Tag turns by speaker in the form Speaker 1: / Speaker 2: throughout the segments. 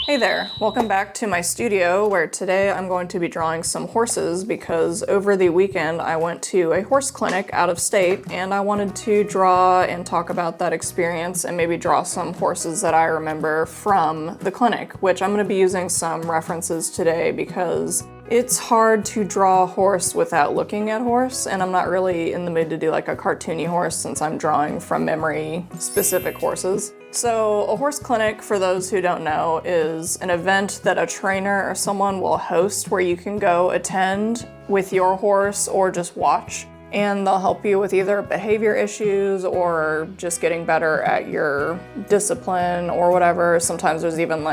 Speaker 1: Hey there, welcome back to my studio where today I'm going to be drawing some horses because over the weekend I went to a horse clinic out of state and I wanted to draw and talk about that experience and maybe draw some horses that I remember from the clinic, which I'm going to be using some references today because it's hard to draw a horse without looking at horse, and I'm not really in the mood to do like a cartoony horse since I'm drawing from memory specific horses. So a horse clinic, for those who don't know, is an event that a trainer or someone will host where you can go attend with your horse or just watch. And they'll help you with either behavior issues or just getting better at your discipline or whatever. Sometimes there's even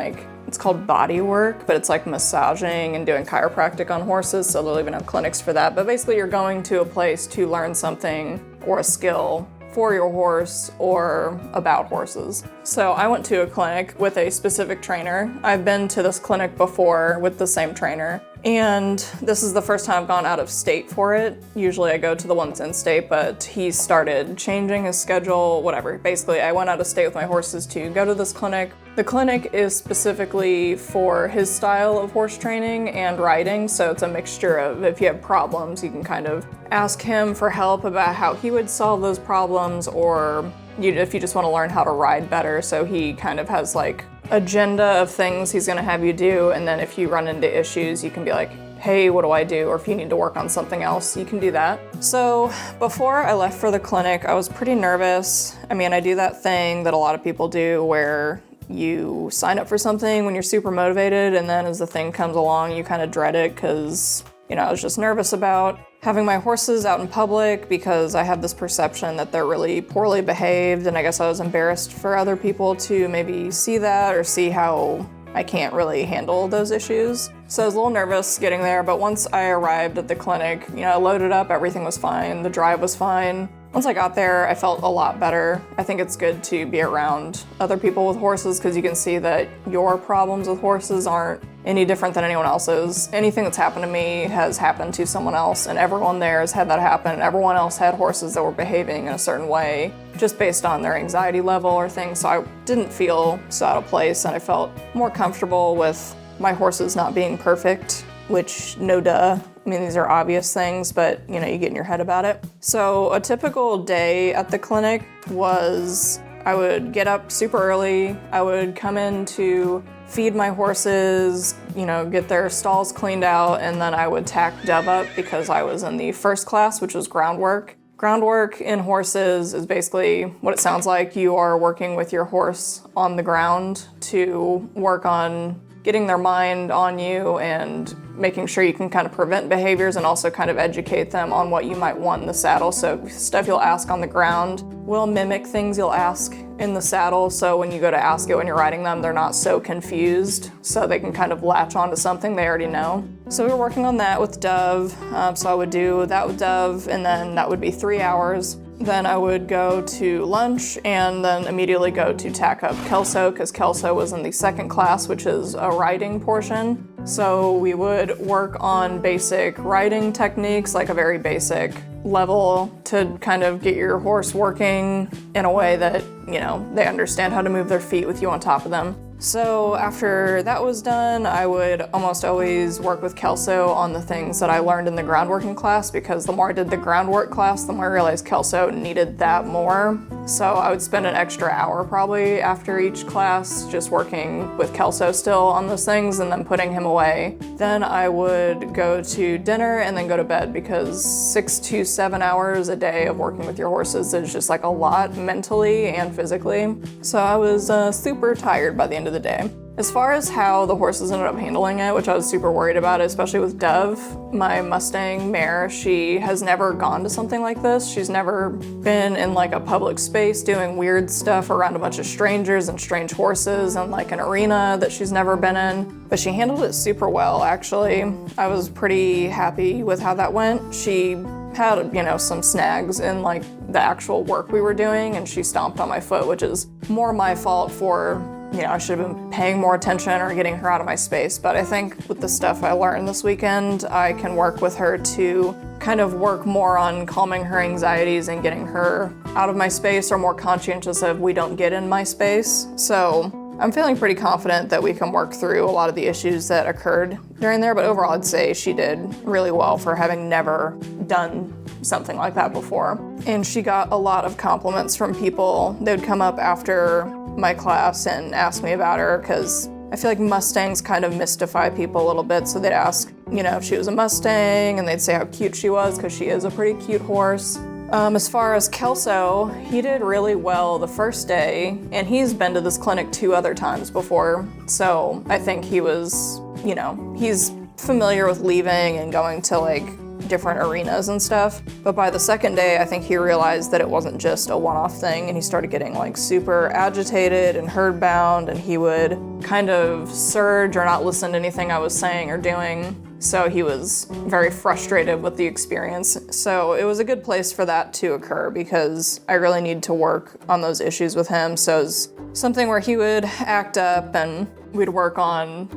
Speaker 1: it's called body work, but it's like massaging and doing chiropractic on horses, so they'll even have clinics for that. But basically you're going to a place to learn something or a skill for your horse or about horses. So I went to a clinic with a specific trainer. I've been to this clinic before with the same trainer, and this is the first time I've gone out of state for it. Usually I go to the ones in state, but he started changing his schedule, whatever. Basically, I went out of state with my horses to go to this clinic. The clinic is specifically for his style of horse training and riding, so it's a mixture of if you have problems, you can kind of ask him for help about how he would solve those problems, or if you just want to learn how to ride better. So he kind of has agenda of things he's going to have you do, and then if you run into issues, you can be like, hey, what do I do? Or if you need to work on something else, you can do that. So before I left for the clinic, I was pretty nervous. I do that thing that a lot of people do where you sign up for something when you're super motivated, and then as the thing comes along, you kind of dread it because, I was just nervous about having my horses out in public because I have this perception that they're really poorly behaved, and I guess I was embarrassed for other people to maybe see that or see how I can't really handle those issues. So I was a little nervous getting there, but once I arrived at the clinic, I loaded up, everything was fine, the drive was fine. Once I got there, I felt a lot better. I think it's good to be around other people with horses because you can see that your problems with horses aren't any different than anyone else's. Anything that's happened to me has happened to someone else, and everyone there has had that happen, and everyone else had horses that were behaving in a certain way just based on their anxiety level or things. So I didn't feel so out of place, and I felt more comfortable with my horses not being perfect, which no duh. These are obvious things, but you get in your head about it. So a typical day at the clinic was I would get up super early. I would come in to feed my horses, get their stalls cleaned out, and then I would tack Dove up because I was in the first class, which was Groundw Work. Groundw Work in horses is basically what it sounds like. You are working with your horse on the ground to work on getting their mind on you and making sure you can kind of prevent behaviors and also kind of educate them on what you might want in the saddle. So stuff you'll ask on the ground will mimic things you'll ask in the saddle. So when you go to ask it when you're riding them, they're not so confused. So they can kind of latch onto something they already know. So we were working on that with Dove. So I would do that with Dove, and then that would be 3 hours. Then I would go to lunch and then immediately go to tack up Kelo because Kelo was in the second class, which is a riding portion. So we would work on basic riding techniques, like a very basic level to kind of get your horse working in a way that, they understand how to move their feet with you on top of them. So after that was done, I would almost always work with Kelo on the things that I learned in the groundworking class, because the more I did the groundwork class, the more I realized Kelo needed that more. So I would spend an extra hour probably after each class just working with Kelo still on those things and then putting him away. Then I would go to dinner and then go to bed because 6 to 7 hours a day of working with your horses is just a lot mentally and physically. So I was super tired by the end of the day. As far as how the horses ended up handling it, which I was super worried about, especially with Dove, my Mustang mare, she has never gone to something like this. She's never been in a public space doing weird stuff around a bunch of strangers and strange horses and an arena that she's never been in. But she handled it super well, actually. I was pretty happy with how that went. She had, some snags in the actual work we were doing, and she stomped on my foot, which is more my fault for I should have been paying more attention or getting her out of my space. But I think with the stuff I learned this weekend, I can work with her to kind of work more on calming her anxieties and getting her out of my space, or more conscientious of we don't get in my space. So I'm feeling pretty confident that we can work through a lot of the issues that occurred during there, but overall I'd say she did really well for having never done something like that before. And she got a lot of compliments from people. They would come up after my class and ask me about her, because I feel like Mustangs kind of mystify people a little bit. So they'd ask, if she was a Mustang, and they'd say how cute she was, because she is a pretty cute horse. As far as Kelso, he did really well the first day, and he's been to this clinic 2 other times before. So I think he was, he's familiar with leaving and going to different arenas and stuff. But by the second day, I think he realized that it wasn't just a one-off thing, and he started getting super agitated and herd-bound, and he would kind of surge or not listen to anything I was saying or doing. So he was very frustrated with the experience. So it was a good place for that to occur, because I really need to work on those issues with him. So it's something where he would act up, and we'd work on,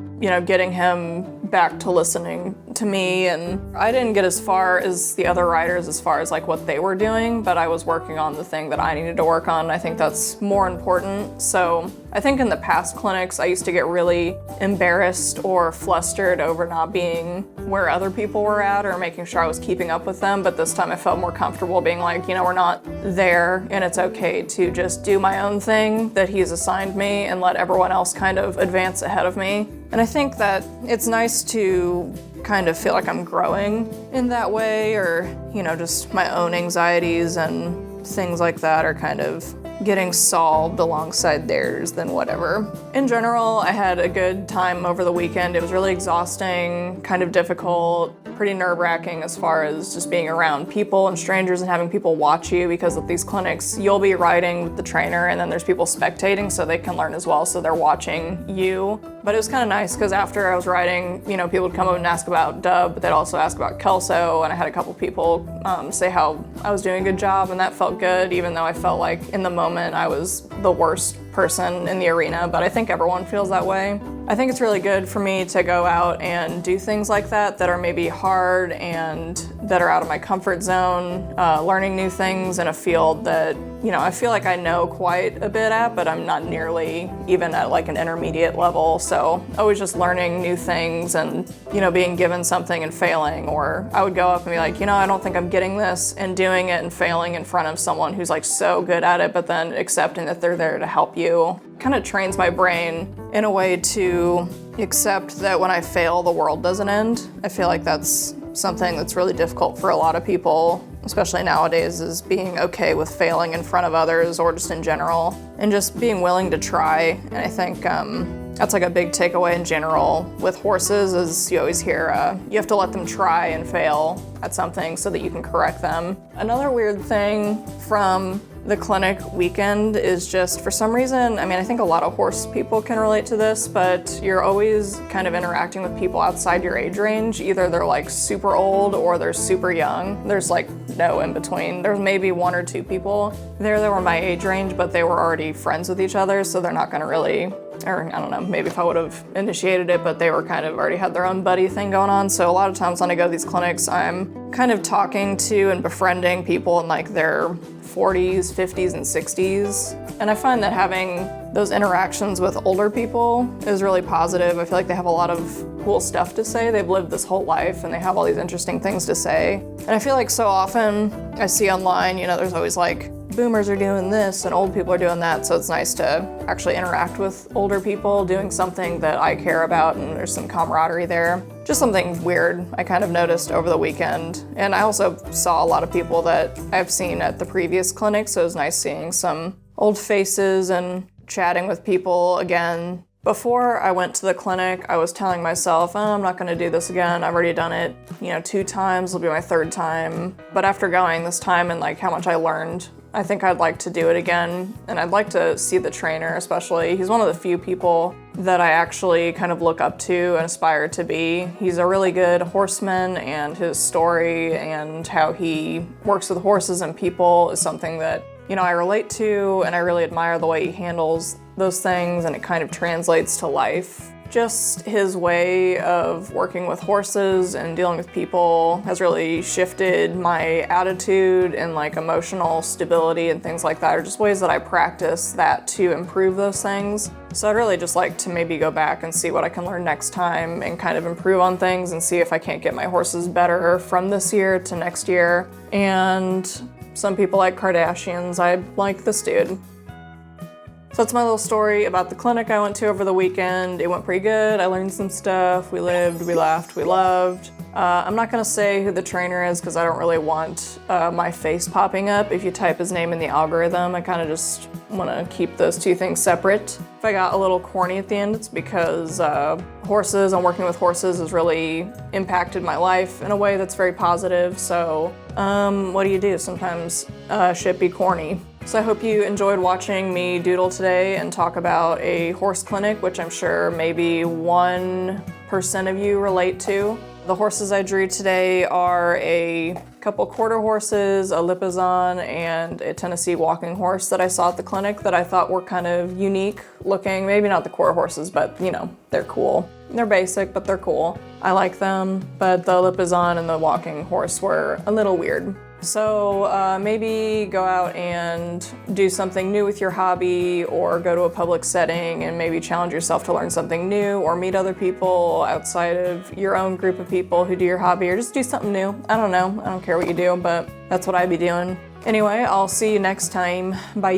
Speaker 1: getting him back to listening to me. And I didn't get as far as the other riders as far as what they were doing, but I was working on the thing that I needed to work on. I think that's more important. So I think in the past clinics, I used to get really embarrassed or flustered over not being where other people were at or making sure I was keeping up with them. But this time I felt more comfortable being we're not there, and it's okay to just do my own thing that he's assigned me and let everyone else kind of advance ahead of me. And I think that it's nice to kind of feel like I'm growing in that way, or, just my own anxieties and things like that are kind of getting solved alongside theirs, then whatever. In general, I had a good time over the weekend. It was really exhausting, kind of difficult, pretty nerve-wracking as far as just being around people and strangers and having people watch you, because at these clinics, you'll be riding with the trainer and then there's people spectating so they can learn as well, so they're watching you. But it was kind of nice, because after I was riding, people would come up and ask about Dub, but they'd also ask about Kelso, and I had a couple people say how I was doing a good job, and that felt good, even though I felt like in the moment I was the worst person in the arena, but I think everyone feels that way. I think it's really good for me to go out and do things like that are maybe hard and that are out of my comfort zone, learning new things in a field that, I feel like I know quite a bit at, but I'm not nearly even at an intermediate level. So always just learning new things and, being given something and failing, or I would go up and be like, I don't think I'm getting this, and doing it and failing in front of someone who's so good at it, but then accepting that they're there to help you kind of trains my brain in a way to accept that when I fail, the world doesn't end. I feel like that's something that's really difficult for a lot of people, especially nowadays, is being okay with failing in front of others or just in general, and just being willing to try. And I think that's a big takeaway in general with horses, is you always hear you have to let them try and fail at something so that you can correct them. Another weird thing from the clinic weekend is just, for some reason, I think a lot of horse people can relate to this, but you're always kind of interacting with people outside your age range. Either they're super old or they're super young. There's no in between. There's maybe 1 or 2 people there that were my age range, but they were already friends with each other, so they're not gonna really, or I don't know, maybe if I would have initiated it, but they were kind of already had their own buddy thing going on. So a lot of times when I go to these clinics, I'm kind of talking to and befriending people in their 40s, 50s, and 60s. And I find that having those interactions with older people is really positive. I feel like they have a lot of cool stuff to say. They've lived this whole life and they have all these interesting things to say. And I feel like so often I see online, there's always boomers are doing this and old people are doing that. So it's nice to actually interact with older people doing something that I care about, and there's some camaraderie there. Just something weird I kind of noticed over the weekend. And I also saw a lot of people that I've seen at the previous clinic, so it was nice seeing some old faces and chatting with people again. Before I went to the clinic, I was telling myself, I'm not gonna do this again. I've already done it, 2 times, it'll be my 3rd time. But after going this time and how much I learned, I think I'd like to do it again, and I'd like to see the trainer especially. He's one of the few people that I actually kind of look up to and aspire to be. He's a really good horseman, and his story and how he works with horses and people is something that, I relate to, and I really admire the way he handles those things, and it kind of translates to life Just his way of working with horses and dealing with people has really shifted my attitude and like emotional stability and things like that, or just ways that I practice that to improve those things. So I'd really just like to maybe go back and see what I can learn next time and kind of improve on things and see if I can't get my horses better from this year to next year. And some people like Kardashians. I like this dude. So that's my little story about the clinic I went to over the weekend. It went pretty good. I learned some stuff. We lived, we laughed, we loved. I'm not gonna say who the trainer is because I don't really want my face popping up if you type his name in the algorithm. I kind of just wanna keep those two things separate. If I got a little corny at the end, it's because horses and working with horses has really impacted my life in a way that's very positive. So what do? Sometimes shit be corny. So I hope you enjoyed watching me doodle today and talk about a horse clinic, which I'm sure maybe 1% of you relate to. The horses I drew today are a couple quarter horses, a Lipizzan, and a Tennessee walking horse that I saw at the clinic that I thought were kind of unique looking. Maybe not the quarter horses, but you know, they're cool. They're basic, but they're cool. I like them, but the Lipizzan and the walking horse were a little weird. So maybe go out and do something new with your hobby, or go to a public setting and maybe challenge yourself to learn something new, or meet other people outside of your own group of people who do your hobby, or just do something new. I don't know. I don't care what you do, but that's what I'd be doing. Anyway, I'll see you next time. Bye.